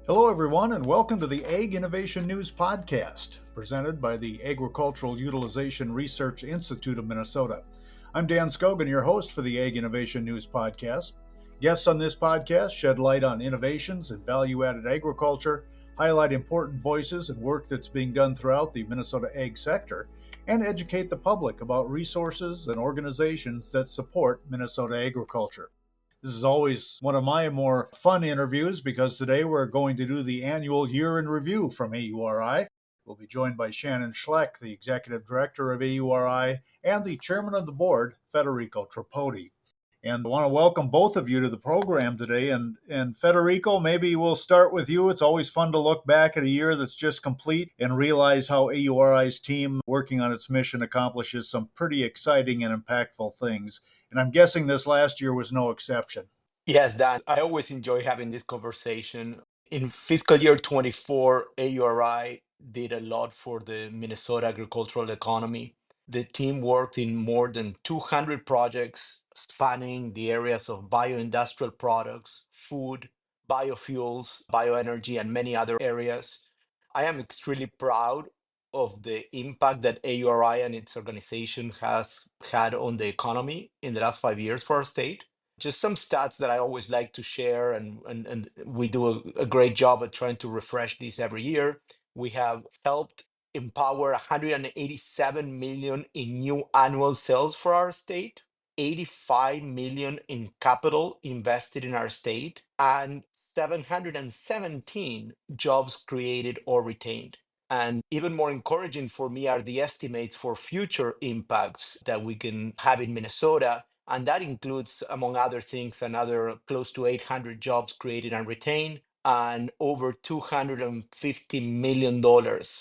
Hello, everyone, and welcome to the Ag Innovation News Podcast, presented by the Agricultural Utilization Research Institute of Minnesota. I'm Dan Scogan, your host for the Ag Innovation News Podcast. Guests on this podcast shed light on innovations in value-added agriculture, highlight important voices and work that's being done throughout the Minnesota ag sector, and educate the public about resources and organizations that support Minnesota agriculture. This is always one of my more fun interviews because today we're going to do the annual year in review from AURI. We'll be joined by Shannon Schlecht, the executive director of AURI, and the chairman of the board, Federico Tripodi. And I want to welcome both of you to the program today. And Federico, maybe we'll start with you. It's always fun to look back at a year that's just complete and realize how AURI's team working on its mission accomplishes some pretty exciting and impactful things. And I'm guessing this last year was no exception. Yes, Dan, I always enjoy having this conversation. In fiscal year 24, AURI did a lot for the Minnesota agricultural economy. The team worked in more than 200 projects spanning the areas of bioindustrial products, food, biofuels, bioenergy, and many other areas. I am extremely proud of the impact that AURI and its organization has had on the economy in the last 5 years for our state. Just some stats that I always like to share, and we do a great job at trying to refresh these every year. We have helped empower 187 million in new annual sales for our state, 85 million in capital invested in our state, and 717 jobs created or retained. And even more encouraging for me are the estimates for future impacts that we can have in Minnesota. And that includes, among other things, another close to 800 jobs created and retained, and over $250 million.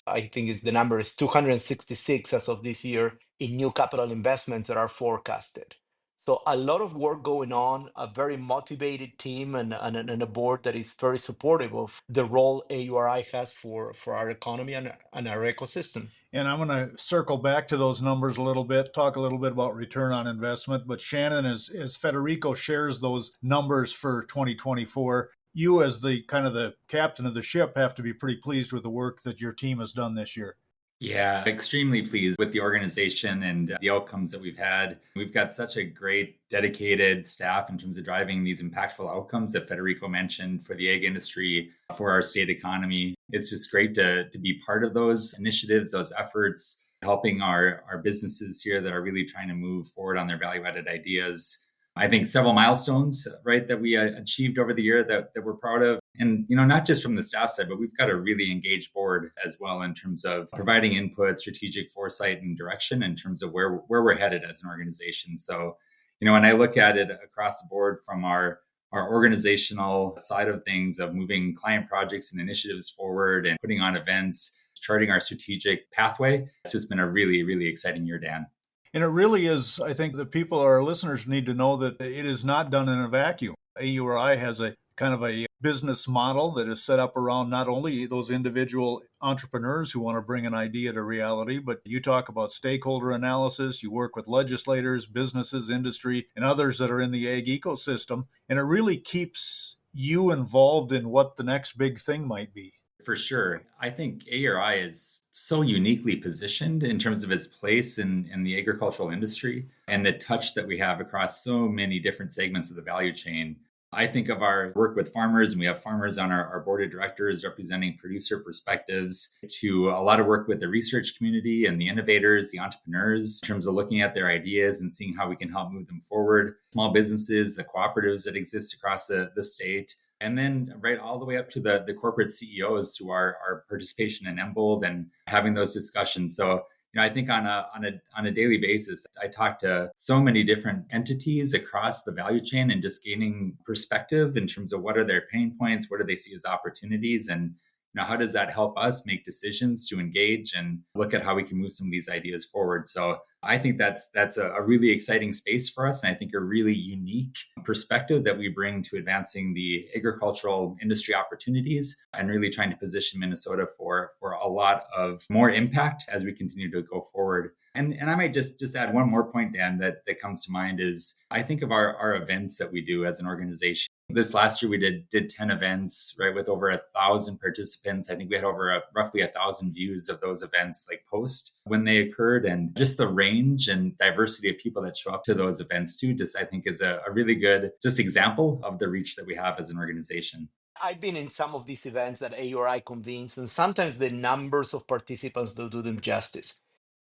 I think the number is 266 as of this year in new capital investments that are forecasted. So a lot of work going on, a very motivated team, and a board that is very supportive of the role AURI has for our economy and our ecosystem. And I'm going to circle back to those numbers a little bit, talk a little bit about return on investment. But Shannon, as Federico shares those numbers for 2024, you as the kind of the captain of the ship have to be pretty pleased with the work that your team has done this year. Yeah, extremely pleased with the organization and the outcomes that we've had. We've got such a great, dedicated staff in terms of driving these impactful outcomes that Federico mentioned for the ag industry, for our state economy. It's just great to be part of those initiatives, those efforts, helping our businesses here that are really trying to move forward on their value-added ideas. I think several milestones, right, that we achieved over the year that we're proud of. And, not just from the staff side, but we've got a really engaged board as well in terms of providing input, strategic foresight, and direction in terms of where we're headed as an organization. So, when I look at it across the board from our organizational side of things, of moving client projects and initiatives forward and putting on events, charting our strategic pathway, it's just been a really, really exciting year, Dan. And it really is, I think the people, our listeners need to know that it is not done in a vacuum. AURI has a kind of a business model that is set up around not only those individual entrepreneurs who want to bring an idea to reality, but you talk about stakeholder analysis, you work with legislators, businesses, industry, and others that are in the ag ecosystem. And it really keeps you involved in what the next big thing might be. For sure. I think AURI is so uniquely positioned in terms of its place in the agricultural industry and the touch that we have across so many different segments of the value chain. I think of our work with farmers, and we have farmers on our board of directors representing producer perspectives, to a lot of work with the research community and the innovators, the entrepreneurs, in terms of looking at their ideas and seeing how we can help move them forward. Small businesses, the cooperatives that exist across the state. And then right all the way up to the corporate CEOs, to our participation in Embold and having those discussions. So, I think on a daily basis, I talk to so many different entities across the value chain and just gaining perspective in terms of what are their pain points, what do they see as opportunities, and how does that help us make decisions to engage and look at how we can move some of these ideas forward. So I think that's a really exciting space for us. And I think a really unique perspective that we bring to advancing the agricultural industry opportunities and really trying to position Minnesota for a lot of more impact as we continue to go forward. And I might just add one more point, Dan, that comes to mind is I think of our events that we do as an organization. This last year, we did 10 events, right, with over 1,000 participants. I think we had over roughly 1,000 views of those events, like post when they occurred. And just the range and diversity of people that show up to those events too, just I think is a really good just example of the reach that we have as an organization. I've been in some of these events that AURI convenes, and sometimes the numbers of participants don't do them justice.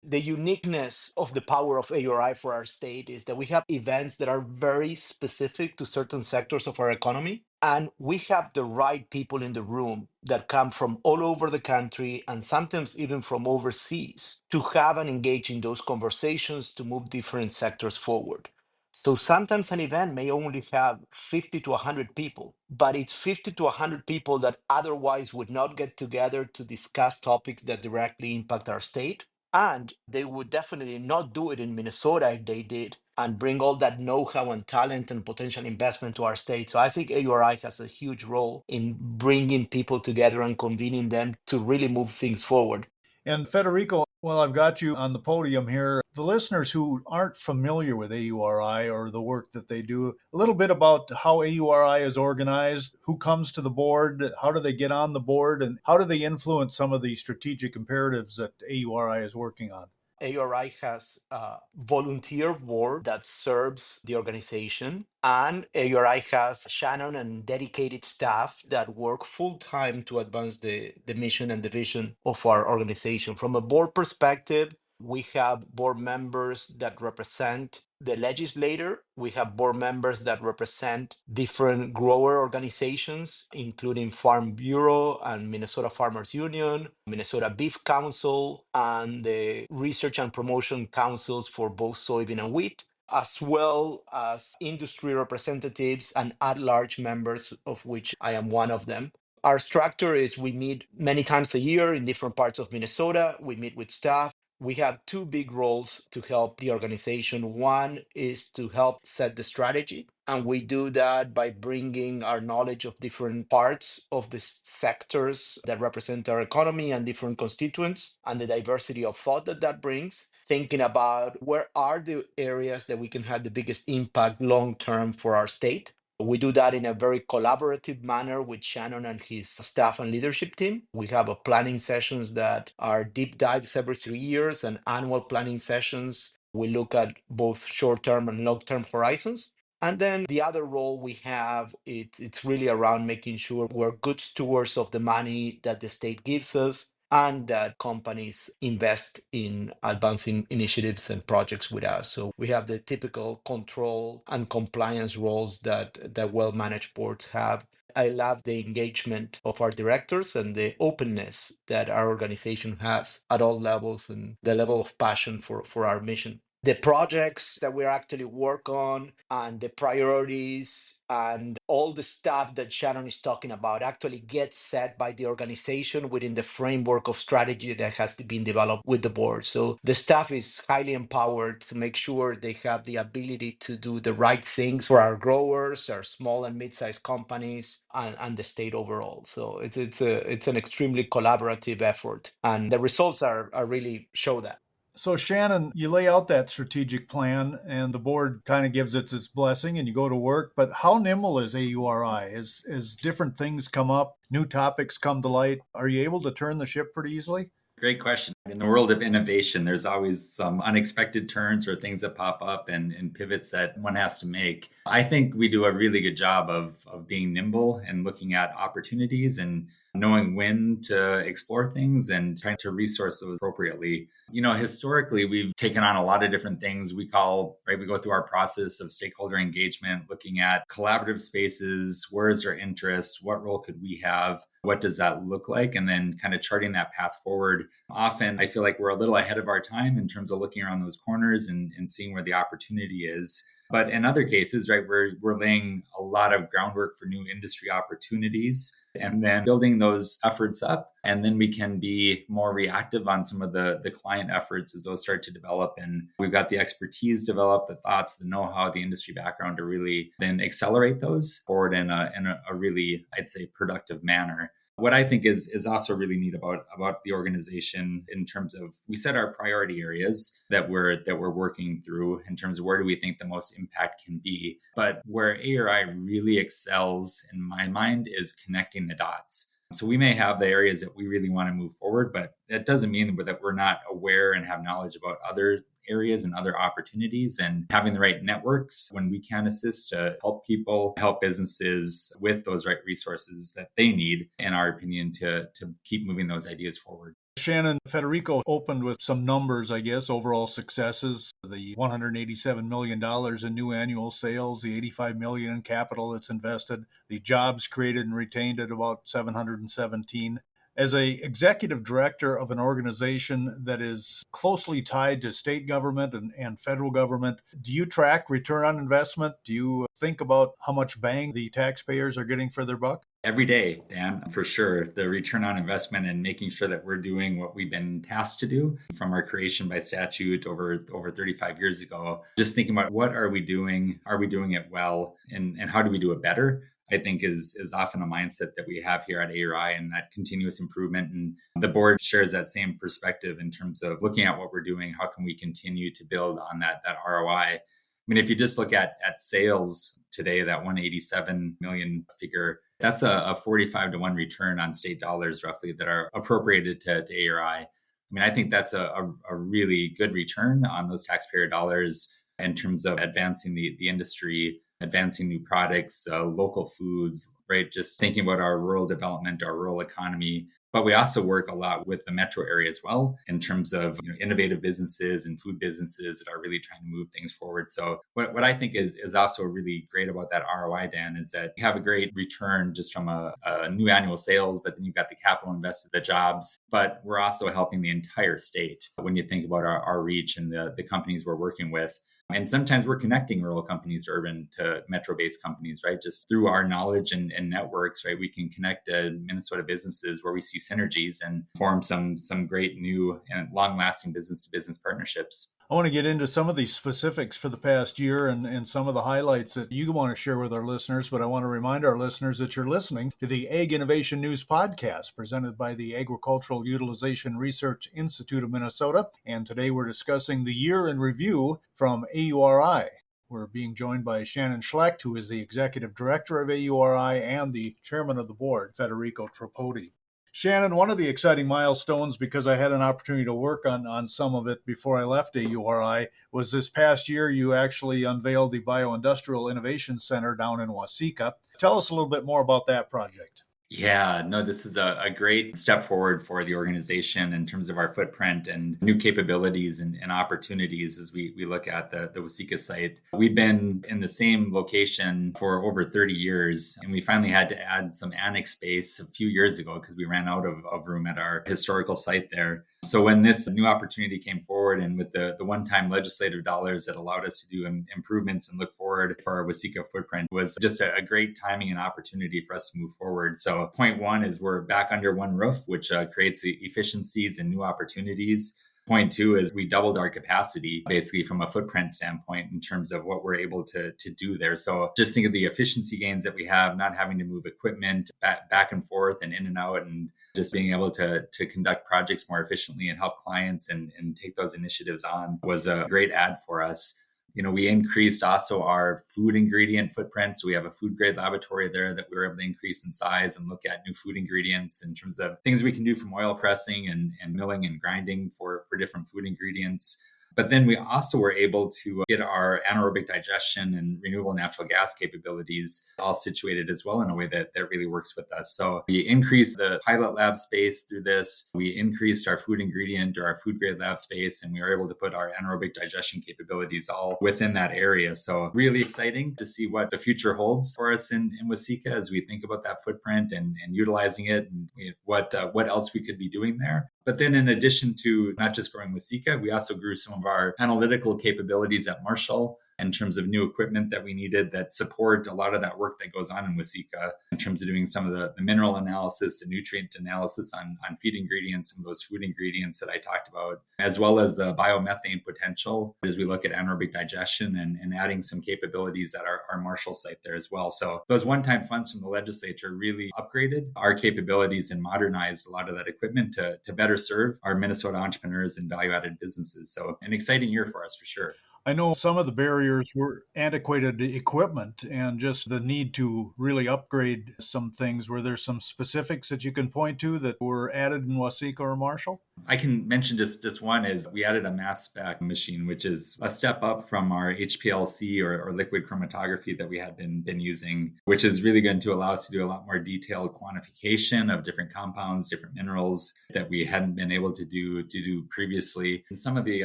The uniqueness of the power of AURI for our state is that we have events that are very specific to certain sectors of our economy. And we have the right people in the room that come from all over the country and sometimes even from overseas to have and engage in those conversations to move different sectors forward. So sometimes an event may only have 50 to 100 people, but it's 50 to 100 people that otherwise would not get together to discuss topics that directly impact our state. And they would definitely not do it in Minnesota if they did and bring all that know-how and talent and potential investment to our state. So I think AURI has a huge role in bringing people together and convening them to really move things forward. And Federico, well, I've got you on the podium here. The listeners who aren't familiar with AURI or the work that they do, a little bit about how AURI is organized, who comes to the board, how do they get on the board, and how do they influence some of the strategic imperatives that AURI is working on? AURI has a volunteer board that serves the organization, and AURI has Shannon and dedicated staff that work full time to advance the mission and the vision of our organization. From a board perspective, we have board members that represent the legislator. We have board members that represent different grower organizations, including Farm Bureau and Minnesota Farmers Union, Minnesota Beef Council, and the Research and Promotion Councils for both soybean and wheat, as well as industry representatives and at-large members, of which I am one of them. Our structure is we meet many times a year in different parts of Minnesota. We meet with staff. We have two big roles to help the organization. One is to help set the strategy, and we do that by bringing our knowledge of different parts of the sectors that represent our economy and different constituents, and the diversity of thought that that brings, thinking about where are the areas that we can have the biggest impact long term for our state. We do that in a very collaborative manner with Shannon and his staff and leadership team. We have a planning sessions that are deep dives every 3 years and annual planning sessions. We look at both short-term and long-term horizons. And then the other role we have, it's really around making sure we're good stewards of the money that the state gives us and that companies invest in advancing initiatives and projects with us. So we have the typical control and compliance roles that well-managed boards have. I love the engagement of our directors and the openness that our organization has at all levels and the level of passion for our mission. The projects that we actually work on and the priorities and all the stuff that Shannon is talking about actually gets set by the organization within the framework of strategy that has been developed with the board. So the staff is highly empowered to make sure they have the ability to do the right things for our growers, our small and mid-sized companies, and the state overall. So it's an extremely collaborative effort, and the results are really show that. So, Shannon, you lay out that strategic plan and the board kind of gives it its blessing and you go to work. But how nimble is AURI? As different things come up, new topics come to light, are you able to turn the ship pretty easily? Great question. In the world of innovation, there's always some unexpected turns or things that pop up and pivots that one has to make. I think we do a really good job of being nimble and looking at opportunities and knowing when to explore things and trying to resource those appropriately. Historically, we've taken on a lot of different things we go through our process of stakeholder engagement, looking at collaborative spaces, where is their interest, what role could we have, what does that look like, and then kind of charting that path forward. Often, I feel like we're a little ahead of our time in terms of looking around those corners and seeing where the opportunity is. But in other cases, right, we're laying a lot of groundwork for new industry opportunities and then building those efforts up. And then we can be more reactive on some of the client efforts as those start to develop. And we've got the expertise developed, the thoughts, the know-how, the industry background to really then accelerate those forward in a really, I'd say, productive manner. What I think is also really neat about the organization in terms of we set our priority areas that we're working through in terms of where do we think the most impact can be. But where AURI really excels in my mind is connecting the dots. So we may have the areas that we really want to move forward, but that doesn't mean that we're not aware and have knowledge about other areas and other opportunities, and having the right networks when we can assist to help people, help businesses with those right resources that they need, in our opinion, to keep moving those ideas forward. Shannon, Federico opened with some numbers, I guess, overall successes, the $187 million in new annual sales, the $85 million in capital that's invested, the jobs created and retained at about 717. As a executive director of an organization that is closely tied to state government and federal government, do you track return on investment? Do you think about how much bang the taxpayers are getting for their buck? Every day, Dan, for sure. The return on investment and making sure that we're doing what we've been tasked to do from our creation by statute over 35 years ago. Just thinking about what are we doing? Are we doing it well? And how do we do it better? I think is often a mindset that we have here at AURI, and that continuous improvement. And the board shares that same perspective in terms of looking at what we're doing. How can we continue to build on that ROI? I mean, if you just look at sales today, that 187 million figure, that's a 45 to 1 return on state dollars roughly that are appropriated to AURI. I mean, I think that's a really good return on those taxpayer dollars in terms of advancing the industry, advancing new products, local foods, right? Just thinking about our rural development, our rural economy. But we also work a lot with the metro area as well in terms of innovative businesses and food businesses that are really trying to move things forward. So what I think is also really great about that ROI, Dan, is that you have a great return just from a new annual sales, but then you've got the capital invested, the jobs, but we're also helping the entire state when you think about our reach and the companies we're working with. And sometimes we're connecting rural companies to urban to metro-based companies, right? Just through our knowledge and networks, right? We can connect Minnesota businesses where we see synergies and form some great new and long-lasting business-to-business partnerships. I want to get into some of these specifics for the past year and some of the highlights that you want to share with our listeners, but I want to remind our listeners that you're listening to the Ag Innovation News Podcast presented by the Agricultural Utilization Research Institute of Minnesota, and today we're discussing the year in review from AURI. We're being joined by Shannon Schlecht, who is the Executive Director of AURI, and the Chairman of the Board, Federico Tripodi. Shannon, one of the exciting milestones, because I had an opportunity to work on some of it before I left AURI, was this past year you actually unveiled the Bioindustrial Innovation Center down in Waseca. Tell us a little bit more about that project. Yeah, no, this is a great step forward for the organization in terms of our footprint and new capabilities and opportunities as we look at the Waseca site. We've been in the same location for over 30 years, and we finally had to add some annex space a few years ago because we ran out of room at our historical site there. So when this new opportunity came forward, and with the one-time legislative dollars that allowed us to do improvements and look forward for our Waseca footprint, was just a great timing and opportunity for us to move forward. So point one is we're back under one roof, which creates efficiencies and new opportunities. Point two is we doubled our capacity basically from a footprint standpoint in terms of what we're able to do there. So just think of the efficiency gains that we have, not having to move equipment back and forth and in and out, and just being able to conduct projects more efficiently and help clients and take those initiatives on was a great add for us. We increased also our food ingredient footprint. So we have a food grade laboratory there that we were able to increase in size and look at new food ingredients in terms of things we can do from oil pressing and milling and grinding for different food ingredients. But then we also were able to get our anaerobic digestion and renewable natural gas capabilities all situated as well in a way that really works with us. So we increased the pilot lab space through this. We increased our food ingredient or our food grade lab space, and we were able to put our anaerobic digestion capabilities all within that area. So really exciting to see what the future holds for us in Waseca as we think about that footprint and utilizing it, and what else we could be doing there. But then in addition to not just growing Waseca, we also grew some of our analytical capabilities at Marshall. in terms of new equipment that we needed that support a lot of that work that goes on in Waseca in terms of doing some of the mineral analysis and nutrient analysis on feed ingredients, some of those food ingredients that I talked about, as well as the biomethane potential as we look at anaerobic digestion and adding some capabilities at our Marshall site there as well. So those one-time funds from the legislature really upgraded our capabilities and modernized a lot of that equipment to better serve our Minnesota entrepreneurs and value-added businesses. So an exciting year for us for sure. I know some of the barriers were antiquated equipment and just the need to really upgrade some things. Were there some specifics that you can point to that were added in Waseca or Marshall? I can mention just one is we added a mass spec machine, which is a step up from our HPLC or liquid chromatography that we had been using, which is really going to allow us to do a lot more detailed quantification of different compounds, different minerals that we hadn't been able to do previously. And some of the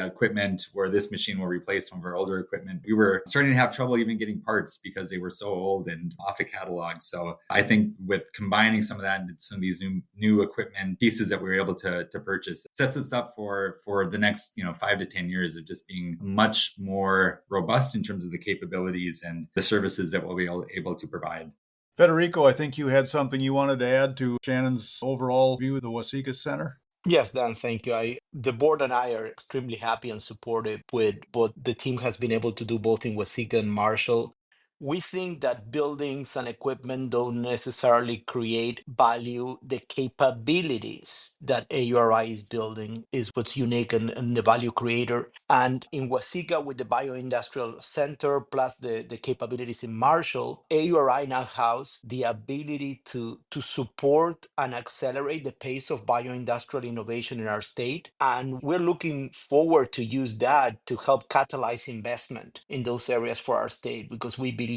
equipment where this machine will replace some of our older equipment, we were starting to have trouble even getting parts because they were so old and off a catalog. So I think with combining some of that and some of these new equipment pieces that we were able to purchase, sets us up for the next 5 to 10 years of just being much more robust in terms of the capabilities and the services that we'll be able to provide. Federico, I think you had something you wanted to add to Shannon's overall view of the Waseca Center. Yes, Dan, thank you. The board and I are extremely happy and supportive with what the team has been able to do both in Waseca and Marshall. We think that buildings and equipment don't necessarily create value. The capabilities that AURI is building is what's unique and the value creator. And in Waseca, with the bioindustrial center plus the capabilities in Marshall, AURI now has the ability to support and accelerate the pace of bioindustrial innovation in our state. And we're looking forward to use that to help catalyze investment in those areas for our state, because we believe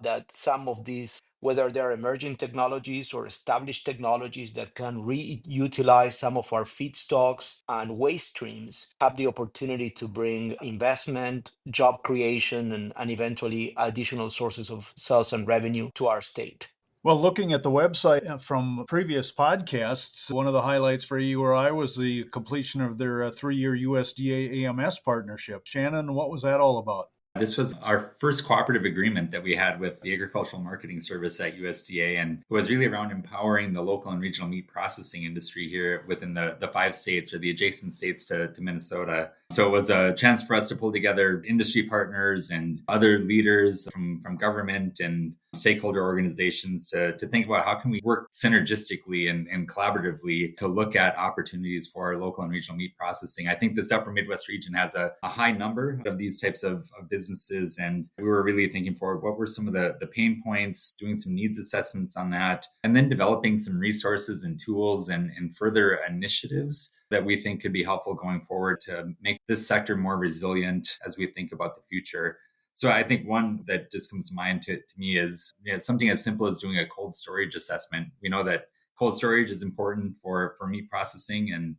that some of these, whether they're emerging technologies or established technologies that can reutilize some of our feedstocks and waste streams, have the opportunity to bring investment, job creation, and eventually additional sources of sales and revenue to our state. Well, looking at the website from previous podcasts, one of the highlights for AURI was the completion of their 3-year USDA AMS partnership. Shannon, what was that all about? This was our first cooperative agreement that we had with the Agricultural Marketing Service at USDA, and it was really around empowering the local and regional meat processing industry here within the 5 states or the adjacent states to Minnesota. So it was a chance for us to pull together industry partners and other leaders from government and stakeholder organizations to think about how can we work synergistically and collaboratively to look at opportunities for our local and regional meat processing. I think this upper Midwest region has a high number of these types of businesses, and we were really thinking forward, what were some of the pain points, doing some needs assessments on that, and then developing some resources and tools and further initiatives that we think could be helpful going forward to make this sector more resilient as we think about the future. So I think one that just comes to mind to me is something as simple as doing a cold storage assessment. We know that cold storage is important for meat processing, and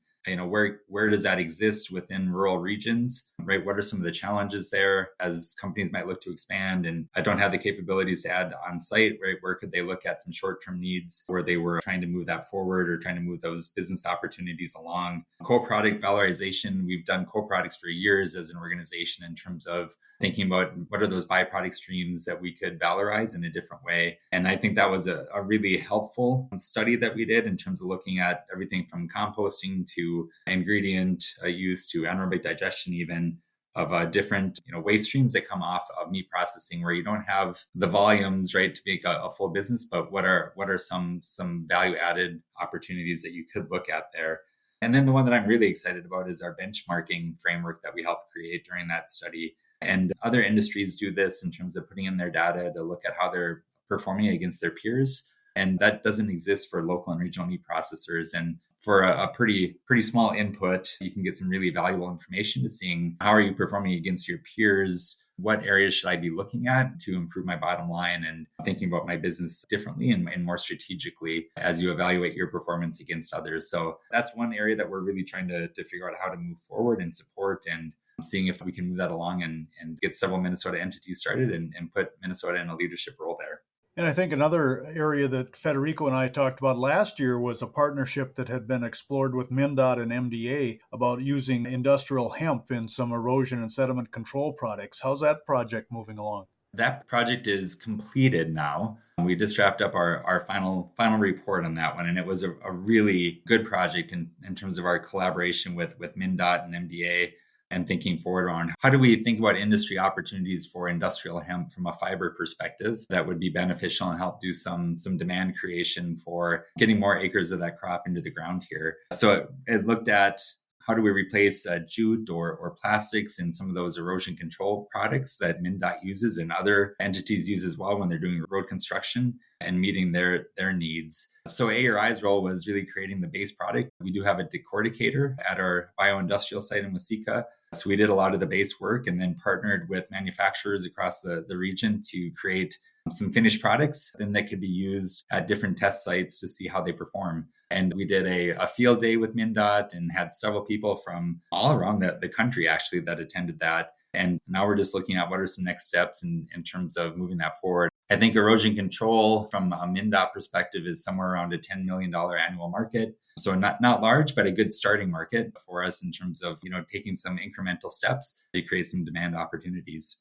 where does that exist within rural regions, right? What are some of the challenges there as companies might look to expand and I don't have the capabilities to add on site, right? Where could they look at some short-term needs where they were trying to move that forward or trying to move those business opportunities along? Co-product valorization. We've done co-products for years as an organization in terms of thinking about what are those byproduct streams that we could valorize in a different way. And I think that was a really helpful study that we did in terms of looking at everything from composting to ingredient use to anaerobic digestion, even of different waste streams that come off of meat processing, where you don't have the volumes, right, to make a full business, but what are some value added opportunities that you could look at there. And then the one that I'm really excited about is our benchmarking framework that we helped create during that study. And other industries do this in terms of putting in their data to look at how they're performing against their peers. And that doesn't exist for local and regional meat processors. And for a pretty small input, you can get some really valuable information to seeing how are you performing against your peers? What areas should I be looking at to improve my bottom line and thinking about my business differently and more strategically as you evaluate your performance against others? So that's one area that we're really trying to figure out how to move forward and support, and seeing if we can move that along and get several Minnesota entities started and put Minnesota in a leadership role there. And I think another area that Federico and I talked about last year was a partnership that had been explored with MnDOT and MDA about using industrial hemp in some erosion and sediment control products. How's that project moving along? That project is completed now. We just wrapped up our final report on that one, and it was a really good project in terms of our collaboration with MnDOT and MDA, and thinking forward on how do we think about industry opportunities for industrial hemp from a fiber perspective that would be beneficial and help do some demand creation for getting more acres of that crop into the ground here. So it looked at how do we replace jute or plastics in some of those erosion control products that MnDOT uses and other entities use as well when they're doing road construction and meeting their needs. So AURI's role was really creating the base product. We do have a decorticator at our bioindustrial site in Waseca. So we did a lot of the base work and then partnered with manufacturers across the region to create some finished products then that could be used at different test sites to see how they perform. And we did a field day with MnDOT and had several people from all around the country actually that attended that. And now we're just looking at what are some next steps in terms of moving that forward. I think erosion control from a MnDOT perspective is somewhere around a $10 million annual market. So not large, but a good starting market for us in terms of, taking some incremental steps to create some demand opportunities.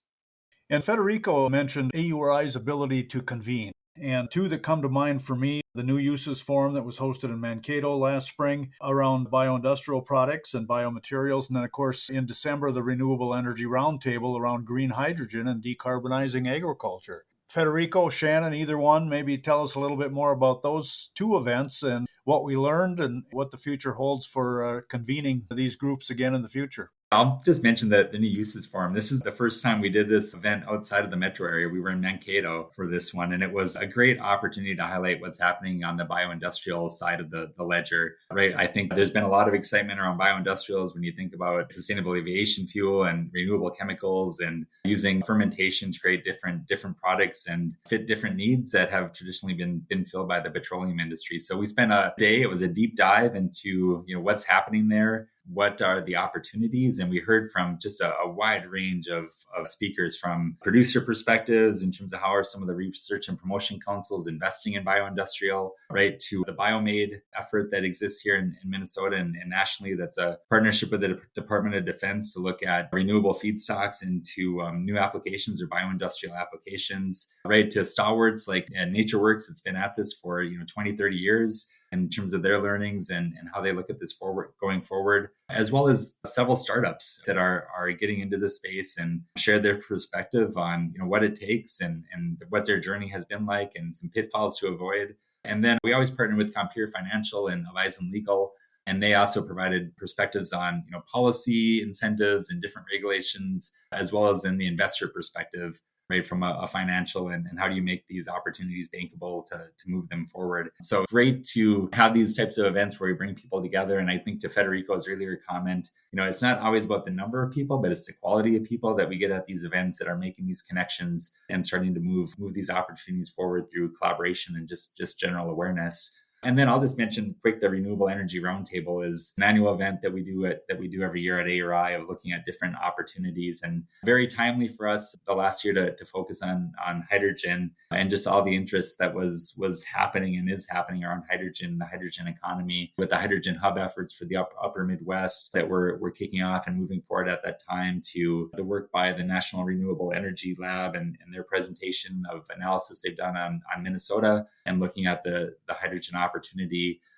And Federico mentioned AURI's ability to convene. And two that come to mind for me, the New Uses Forum that was hosted in Mankato last spring around bioindustrial products and biomaterials. And then, of course, in December, the Renewable Energy Roundtable around green hydrogen and decarbonizing agriculture. Federico, Shannon, either one, maybe tell us a little bit more about those two events and what we learned and what the future holds for convening these groups again in the future. I'll just mention that the New Uses Forum. This is the first time we did this event outside of the metro area. We were in Mankato for this one, and it was a great opportunity to highlight what's happening on the bioindustrial side of the ledger, right? I think there's been a lot of excitement around bioindustrials when you think about sustainable aviation fuel and renewable chemicals and using fermentation to create different products and fit different needs that have traditionally been filled by the petroleum industry. So we spent a day, it was a deep dive into, what's happening there. What are the opportunities? And we heard from just a wide range of speakers, from producer perspectives in terms of how are some of the research and promotion councils investing in bioindustrial, right, to the BioMade effort that exists here in Minnesota and nationally. That's a partnership with the Department of Defense to look at renewable feedstocks into new applications or bioindustrial applications, right, to stalwarts like NatureWorks. It's been at this for 20, 30 years. In terms of their learnings and how they look at this going forward, as well as several startups that are getting into this space and share their perspective on what it takes and what their journey has been like and some pitfalls to avoid. And then we always partner with Compeer Financial and Avisen Legal, and they also provided perspectives on policy incentives and different regulations, as well as in the investor perspective, right, from a financial and how do you make these opportunities bankable to move them forward. So great to have these types of events where we bring people together. And I think to Federico's earlier comment, it's not always about the number of people, but it's the quality of people that we get at these events that are making these connections and starting to move these opportunities forward through collaboration and just general awareness. And then I'll just mention quick, the Renewable Energy Roundtable is an annual event that we do every year at AURI of looking at different opportunities, and very timely for us the last year to focus on hydrogen and just all the interest that was happening and is happening around hydrogen, the hydrogen economy, with the hydrogen hub efforts for the upper Midwest that we're kicking off and moving forward at that time, to the work by the National Renewable Energy Lab and their presentation of analysis they've done on Minnesota and looking at the hydrogen opportunity,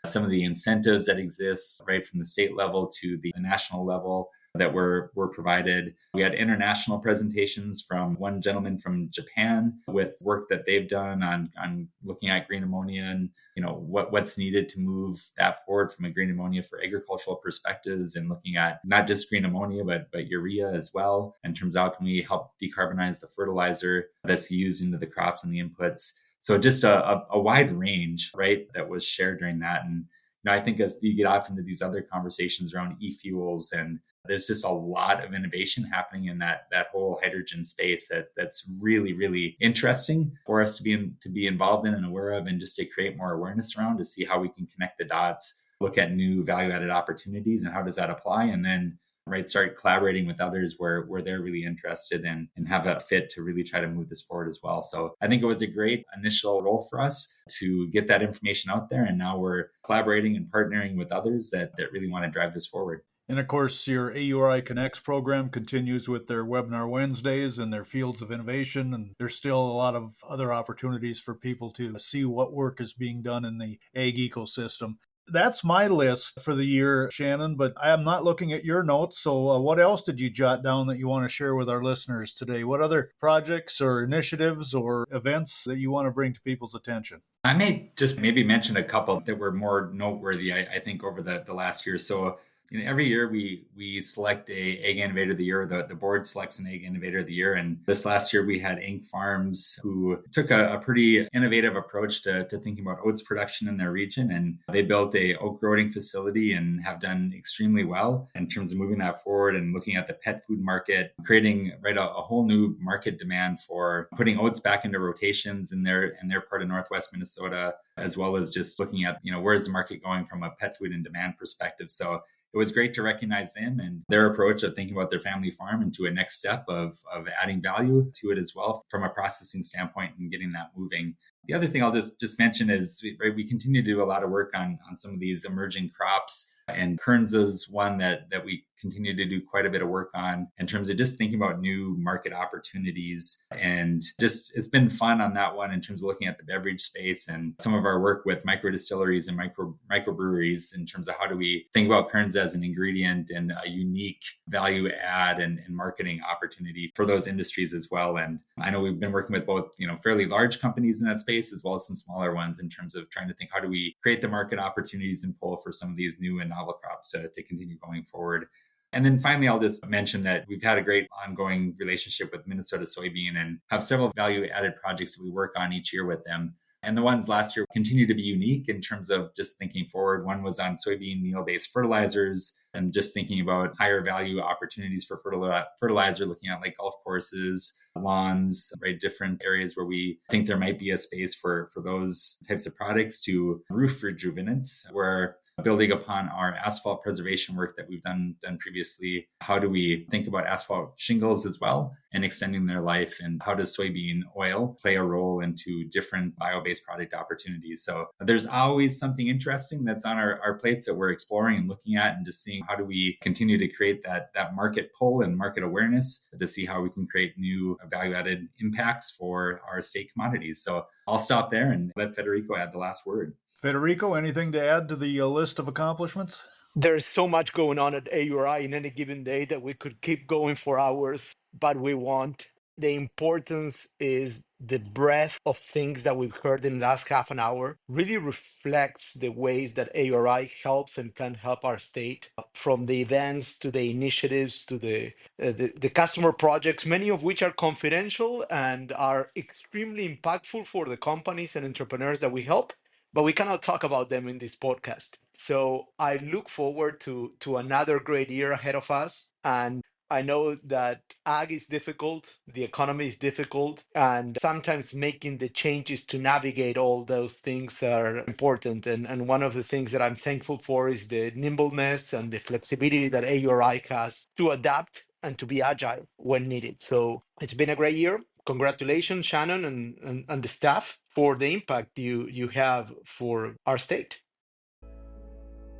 some of the incentives that exist right from the state level to the national level that were provided. We had international presentations from one gentleman from Japan with work that they've done on looking at green ammonia and what's needed to move that forward from a green ammonia for agricultural perspectives, and looking at not just green ammonia but urea as well in terms of how can we help decarbonize the fertilizer that's used into the crops and the inputs. So just a wide range, right, that was shared during that. And I think as you get off into these other conversations around e-fuels, and there's just a lot of innovation happening in that whole hydrogen space that's really, really interesting for us to be involved in and aware of, and just to create more awareness around, to see how we can connect the dots, look at new value-added opportunities and how does that apply, and then right? Start collaborating with others where they're really interested and have a fit to really try to move this forward as well. So I think it was a great initial role for us to get that information out there. And now we're collaborating and partnering with others that really want to drive this forward. And of course, your AURI Connects program continues with their webinar Wednesdays and their fields of innovation. And there's still a lot of other opportunities for people to see what work is being done in the ag ecosystem. That's my list for the year, Shannon, but I am not looking at your notes. So what else did you jot down that you want to share with our listeners today? What other projects or initiatives or events that you want to bring to people's attention? I may just maybe mention a couple that were more noteworthy, I think, over the last year. So every year we select a Ag Innovator of the Year. The board selects an Ag Innovator of the Year. And this last year we had Inc. Farms, who took a pretty innovative approach to thinking about oats production in their region. And they built a oat growing facility and have done extremely well in terms of moving that forward and looking at the pet food market, creating a whole new market demand for putting oats back into rotations in their part of Northwest Minnesota, as well as just looking at, where's the market going from a pet food and demand perspective. So it was great to recognize them and their approach of thinking about their family farm into a next step of adding value to it as well from a processing standpoint and getting that moving. The other thing I'll just mention is we continue to do a lot of work on some of these emerging crops. And Kernza is one that we continue to do quite a bit of work on in terms of just thinking about new market opportunities. And just it's been fun on that one in terms of looking at the beverage space and some of our work with micro distilleries and microbreweries in terms of how do we think about Kernza as an ingredient and a unique value add and marketing opportunity for those industries as well. And I know we've been working with both, fairly large companies in that space as well as some smaller ones in terms of trying to think how do we create the market opportunities and pull for some of these new and novel crops to continue going forward. And then finally, I'll just mention that we've had a great ongoing relationship with Minnesota Soybean and have several value-added projects that we work on each year with them. And the ones last year continue to be unique in terms of just thinking forward. One was on soybean meal-based fertilizers and just thinking about higher value opportunities for fertilizer, looking at like golf courses, lawns, right? Different areas where we think there might be a space for those types of products, to roof rejuvenants, where building upon our asphalt preservation work that we've done previously, how do we think about asphalt shingles as well and extending their life? And how does soybean oil play a role into different bio-based product opportunities? So there's always something interesting that's on our plates that we're exploring and looking at and just seeing how do we continue to create that market pull and market awareness to see how we can create new value-added impacts for our state commodities. So I'll stop there and let Federico add the last word. Federico, anything to add to the list of accomplishments? There's so much going on at AURI in any given day that we could keep going for hours, but we won't. The importance is the breadth of things that we've heard in the last half an hour really reflects the ways that AURI helps and can help our state, from the events to the initiatives to the customer projects, many of which are confidential and are extremely impactful for the companies and entrepreneurs that we help, but we cannot talk about them in this podcast. So I look forward to another great year ahead of us. And I know that ag is difficult, the economy is difficult, and sometimes making the changes to navigate all those things are important. And one of the things that I'm thankful for is the nimbleness and the flexibility that AURI has to adapt and to be agile when needed. So it's been a great year. Congratulations, Shannon and the staff, for the impact you have for our state.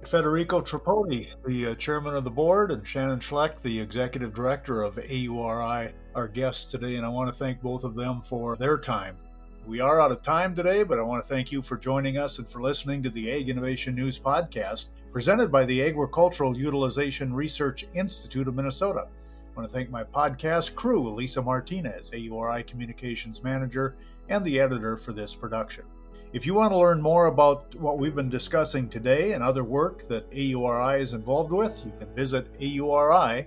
Federico Tripodi, the chairman of the board, and Shannon Schlecht, the executive director of AURI, our guests today, and I want to thank both of them for their time. We are out of time today, but I want to thank you for joining us and for listening to the Ag Innovation News Podcast, presented by the Agricultural Utilization Research Institute of Minnesota. I want to thank my podcast crew, Lisa Martinez, AURI Communications Manager, and the editor for this production. If you want to learn more about what we've been discussing today and other work that AURI is involved with, you can visit auri.org.